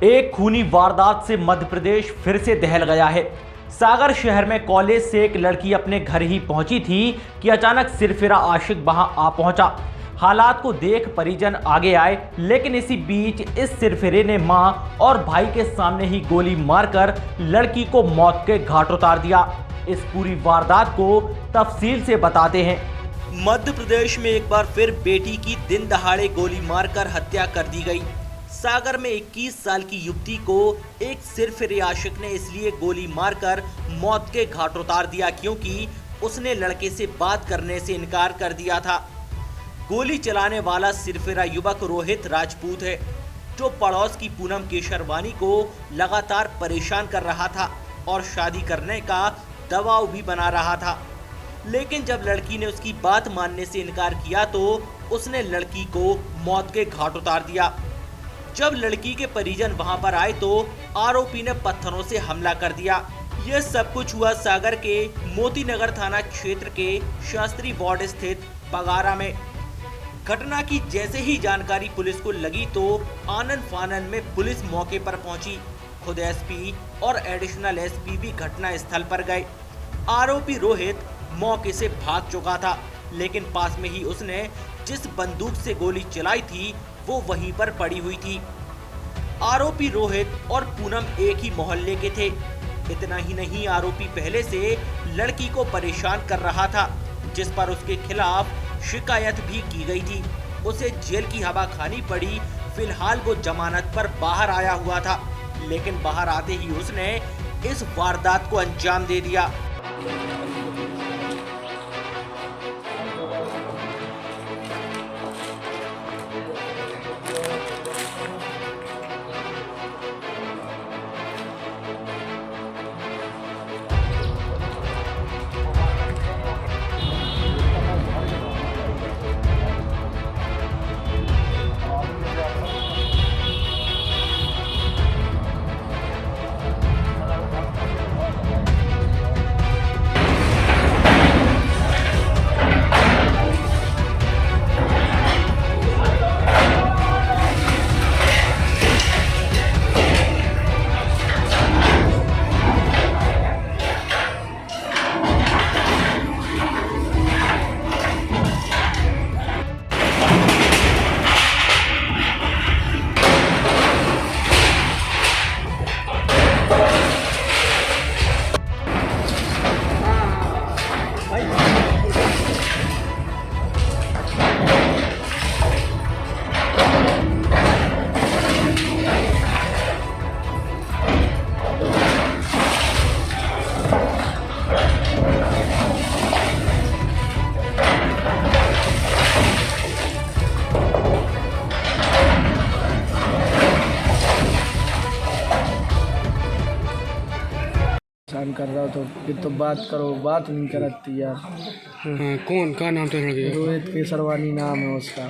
एक खूनी वारदात से मध्य प्रदेश फिर से दहल गया है। सागर शहर में कॉलेज से एक लड़की अपने घर ही पहुंची थी कि अचानक सिरफिरा आशिक वहां आ पहुंचा। हालात को देख परिजन आगे आए, लेकिन इसी बीच इस सिरफिरे ने मां और भाई के सामने ही गोली मारकर लड़की को मौत के घाट उतार दिया। इस पूरी वारदात को तफसील से बताते हैं। मध्य प्रदेश में एक बार फिर बेटी की दिन दहाड़े गोली मारकर हत्या कर दी गई। सागर में 21 साल की युवती को एक सिरफिरे आशिक ने इसलिए गोली मारकर मौत के घाट उतार दिया क्योंकि उसने लड़के से बात करने से इनकार कर दिया था। गोली चलाने वाला सिरफिरा युवक रोहित राजपूत है, जो पड़ोस की पूनम केशरवानी को लगातार परेशान कर रहा था और शादी करने का दबाव भी बना रहा था। लेकिन जब लड़की ने उसकी बात मानने से इनकार किया तो उसने लड़की को मौत के घाट उतार दिया। जब लड़की के परिजन वहां पर आए तो आरोपी ने पत्थरों से हमला कर दिया। यह सब कुछ हुआ सागर के मोतीनगर थाना क्षेत्र के शास्त्री वार्ड स्थित पगारा में। घटना की जैसे ही जानकारी पुलिस को लगी तो आनन फानन में पुलिस मौके पर पहुंची। खुद एसपी और एडिशनल एसपी भी घटना स्थल पर गए। आरोपी रोहित मौके से भाग चुका था, लेकिन पास में ही उसने जिस बंदूक से गोली चलाई थी वो वहीं पर पड़ी हुई थी। आरोपी रोहित और पूनम एक ही मोहल्ले के थे। इतना ही नहीं, आरोपी पहले से लड़की को परेशान कर रहा था, जिस पर उसके खिलाफ शिकायत भी की गई थी। उसे जेल की हवा खानी पड़ी। फिलहाल वो जमानत पर बाहर आया हुआ था, लेकिन बाहर आते ही उसने इस वारदात को अंजाम दे दिया। कर रहा तो फिर तो बात करो, बात नहीं करती यार। कौन का नाम था लड़के का? रोहित केसरवानी नाम है उसका।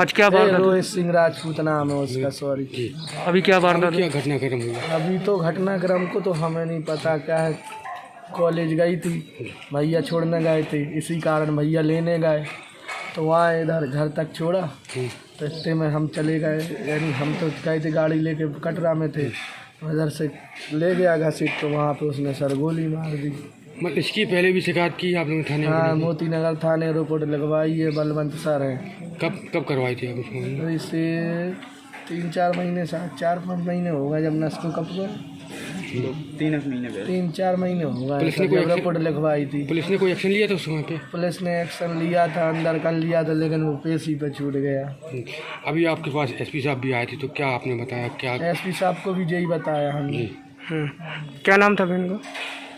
आज क्या बात? रोहित सिंह राजपूत नाम है उसका। सॉरी, अभी क्या वारदात, क्या घटनाक्रम हुआ? अभी तो घटनाक्रम को तो हमें नहीं पता क्या है। कॉलेज गई थी, भैया छोड़ने गए थे, इसी कारण भैया लेने गए तो वहाँ इधर घर तक छोड़ा। तो इतने में हम चले गए, यानी हम तो गए थे गाड़ी लेके, कटरा में थे, उधर से ले गया घसीट तो वहाँ पे उसने सर गोली मार दी। मतलब इसकी पहले भी शिकायत की आप लोगों ने थाने? हाँ, मोतीनगर थाने रिपोर्ट लगवाई है। बलवंत सर हैं। कब करवाई थी आप उसको? तो इससे 3-4 महीने से 4-5 महीने होगा जब नस को कब गए। 3-4 महीने होगा जब रिपोर्ट लिखवाई थी। पुलिस ने कोई एक्शन लिया था उस समय पे? पुलिस ने एक्शन लिया था, अंदर कर लिया था, लेकिन वो पेशी पे छूट गया। अभी आपके पास एसपी साहब भी आए थे तो क्या आपने बताया? क्या एसपी साहब को भी यही बताया हमने। क्या नाम था बहन का?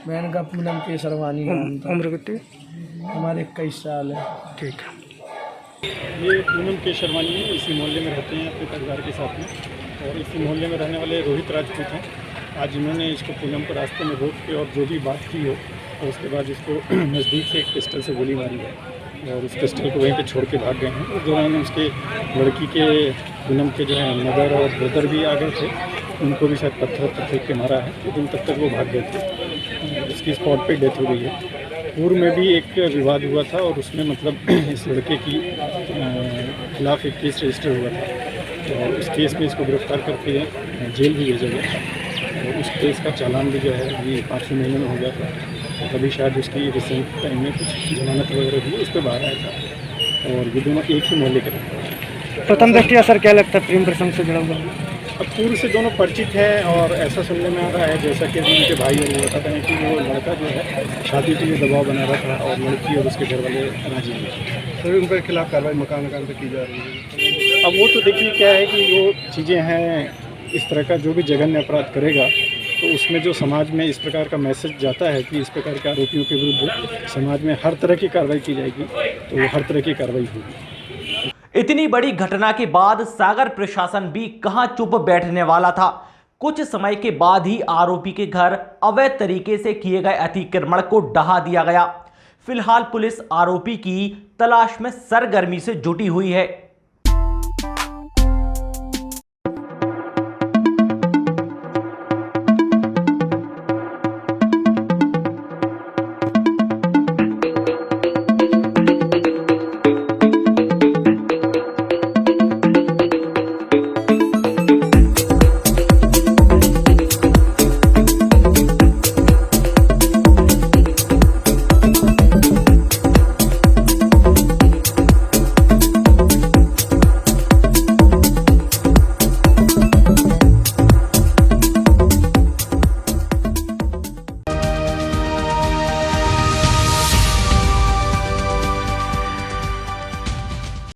बहन का पूनम केसरवानी नाम था। उम्र कितनी? हमारे 21 साल है। ठीक है। ये पूनम केशरवानी है, इसी मोहल्ले में रहते हैं अपने परिवार के साथ में, और इसी मोहल्ले में रहने वाले रोहित राजपूत हैं। आज इन्होंने इसको पूनम को रास्ते में रोक के और जो भी बात की हो, और उसके बाद इसको नज़दीक से एक पिस्टल से गोली मारी है और उस पिस्टल को वहीं पे छोड़ के भाग गए हैं। उस दौरान उसके लड़की के पूनम के जो है मदर और ब्रदर भी आ गए थे, उनको भी शायद पत्थर फेंक के मारा है, लेकिन तब तक वो भाग गए थे। उसकी स्पॉट पे डेथ हो गई है। पूर्व में भी एक विवाद हुआ था और उसमें मतलब इस लड़के की खिलाफ एक केस रजिस्टर हुआ था, और उस केस में इसको गिरफ्तार करके जेल भी भेजा गया और उस केस का चालान भी जो है अभी 5 महीने में हो गया था। और अभी शायद उसकी रिसेंट टाइम में कुछ जमानत वगैरह हुई, उस पर बाहर आया था। और ये दोनों एक ही मोहल्ले के रहते हैं। प्रथम दृष्टिया सर क्या लगता है प्रेम प्रसंग से जुड़ा हुआ? अब पूर्व से दोनों परिचित हैं और ऐसा सुनने में आ रहा है जैसा कि अभी उनके भाई और वो बताते हैं कि वो लड़का जो है शादी के लिए दबाव बना रहा था और लड़की और उसके घर वाले राजी नहीं थे। सर उनके खिलाफ कार्रवाई मकान पे की जा रही है। अब वो तो देखिए क्या है कि वो चीज़ें हैं, इस तरह का जो भी जघन्य अपराध करेगा तो उसमें जो समाज में इस प्रकार का मैसेज जाता है कि इस प्रकार के आरोपियों के विरुद्ध समाज में हर तरह की कार्रवाई की जाएगी, तो वो हर तरह की कार्रवाई होगी। इतनी बड़ी घटना के बाद सागर प्रशासन भी कहां चुप बैठने वाला था। कुछ समय के बाद ही आरोपी के घर अवैध तरीके से किए गए अतिक्रमण को ढहा दिया गया। फिलहाल पुलिस आरोपी की तलाश में सरगर्मी से जुटी हुई है।